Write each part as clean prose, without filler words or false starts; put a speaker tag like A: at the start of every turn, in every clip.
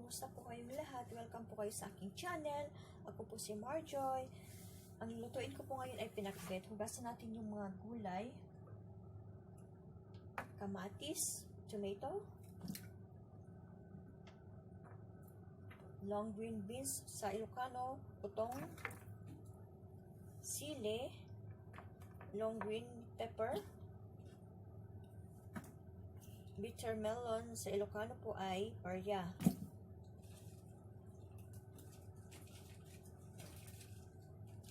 A: Kumusta po kayong lahat? Welcome po kayo sa aking channel. Ako po si Marjoy. Ang lutuin ko po ngayon ay pinakbet. Hugasan natin yung mga gulay. Kamatis, tomato, long green beans sa Ilocano, utong, sili, long green pepper, bitter melon sa Ilocano po ay barya.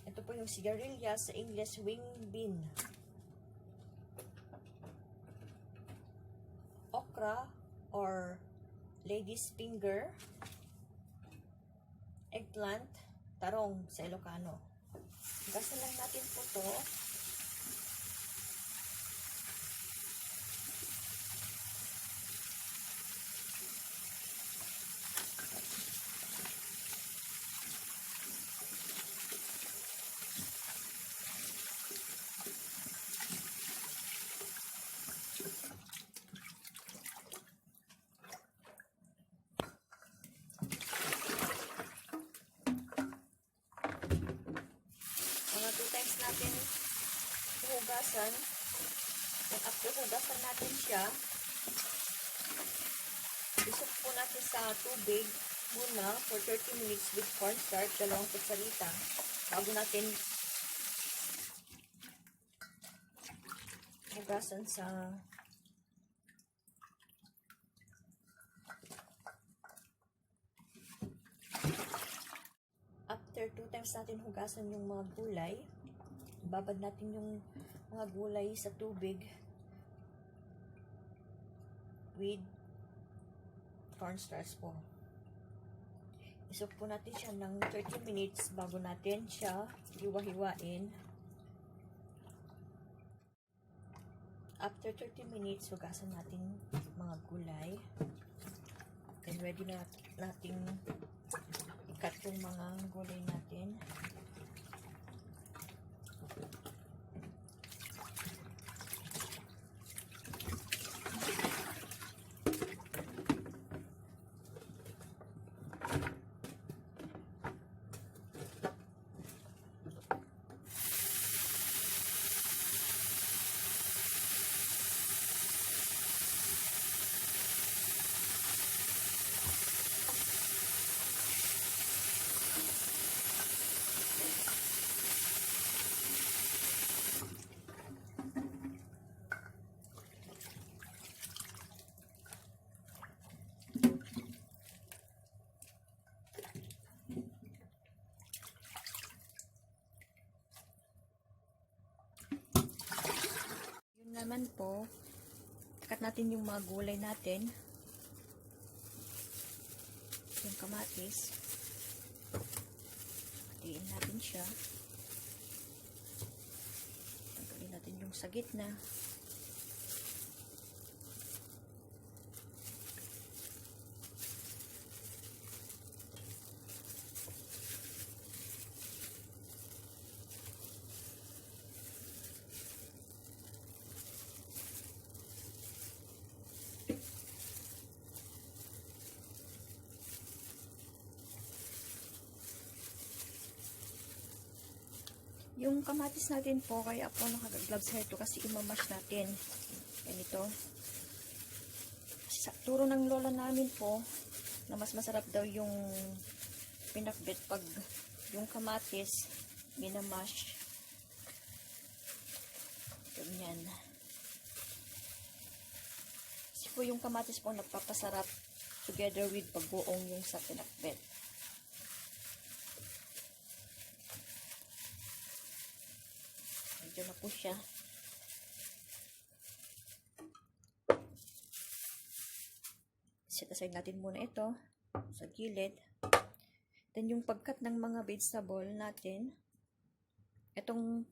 A: Ito po yung sigarilyas, sa English wing bean. Okra or lady's finger. Eggplant, tarong sa Ilocano. Hugasan lang natin po to. Mga 2 times natin hugasan. And after hugasan natin siya, isok po natin sa tubig muna for 30 minutes with cornstarch, 2 kutsarita, bago natin hugasan sa after 2 times natin hugasan yung mga gulay, babad natin yung mga gulay sa tubig with cornstarch po. Isok po natin siya ng 30 minutes bago natin siya hiwa-hiwain. After 30 minutes, hugasan natin mga gulay. Then ready na natin i-cut yung mga gulay natin. Naman po, cut natin yung mga gulay natin, yung kamatis, hatiin natin siya, tanggalin natin yung sa gitna, yung kamatis natin po, kaya po naka-gloves hair to kasi imamash natin. Ganito. Sa turo ng lola namin po, na mas masarap daw yung pinakbet pag yung kamatis minamash. Ganyan. Kasi po yung kamatis po nagpapasarap together with pagbuong yung sa pinakbet. Medyo na po siya. Set aside natin muna ito sa gilid. Then yung pagkat ng mga vegetable natin, itong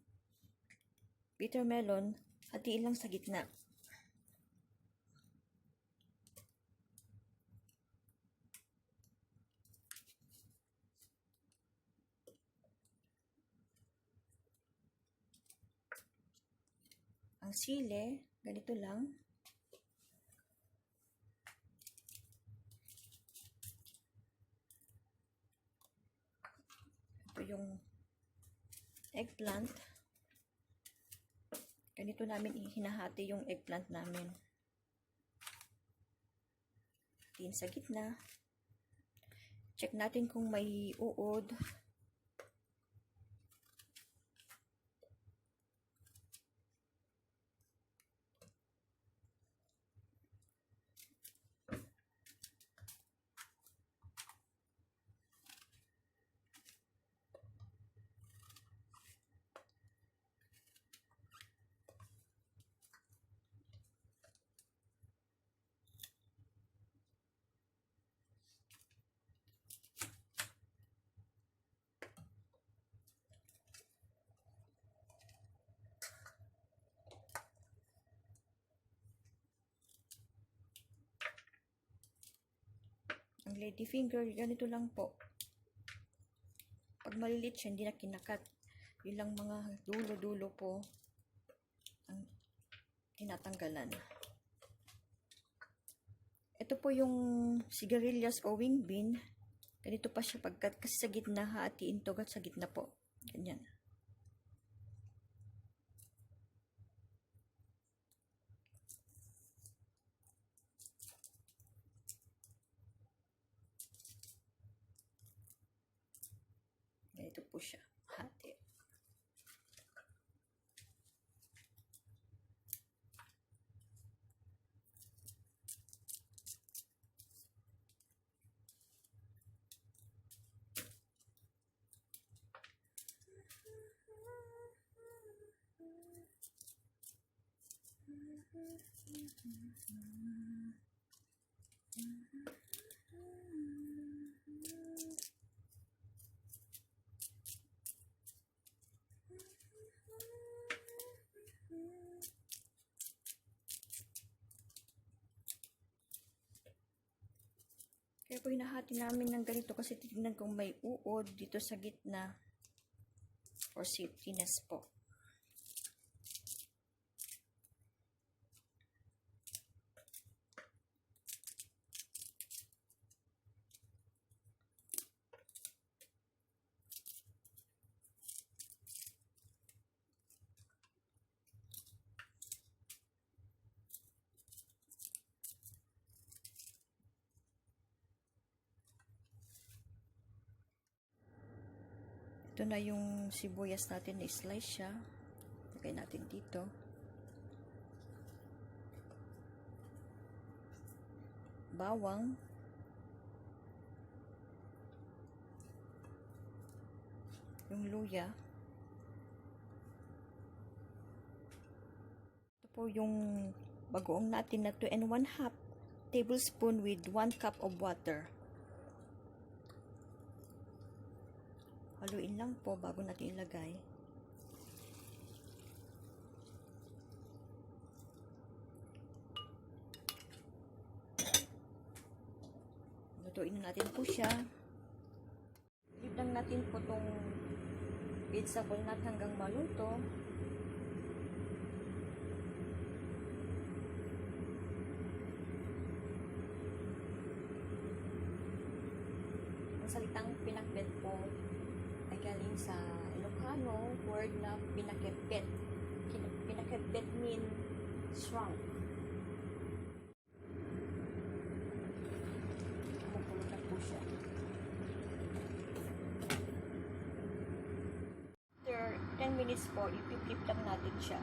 A: bitter melon, hatiin lang sa gitna. Ang sili, ganito lang. eggplant. Ganito namin hinahati yung eggplant namin. Hatiin sa gitna. Check natin kung may uod. Ang lady finger, ganito lang po. Pag malilit siya, hindi na kinakat. Yun lang mga dulo-dulo po ang tinatanggalan. Ito po yung sigarilyas o wing bean. Ganito pa siya pagkat kasi sa gitna, hatiin to sa gitna po. Ganyan. Ganito po siya. Hati. Kaya po hinahati namin ng ganito kasi titignan kung may uod dito sa gitna for safetyness po. Ito na yung sibuyas natin na slice siya. Lagay natin dito. Bawang. Yung luya. Ito po yung bagoong natin na 2 1/2 tablespoon with 1 cup of water. Haluin lang po bago natin ilagay. Lutuin natin po siya. Leave lang natin po itong vegetable natin hanggang maluto. Ang salitang pinakbet po ay galing sa Ilocano word na pinakebet. Pinakebet mean shrunk. Kumukulo na po siya. After 10 minutes po, ipipip lang natin siya.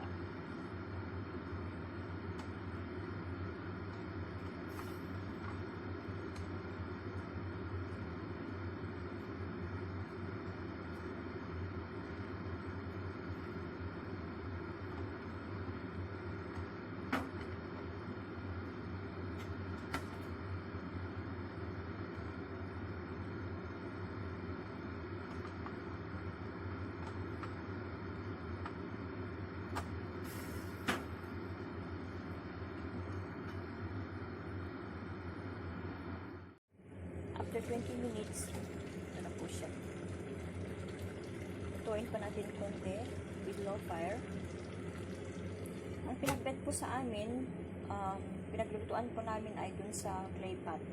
A: After 20 minutes, ito na po siya. Lutuin pa natin konti with low fire. Ang pinagbet po sa amin, pinaglutuan po namin ay dun sa clay pot.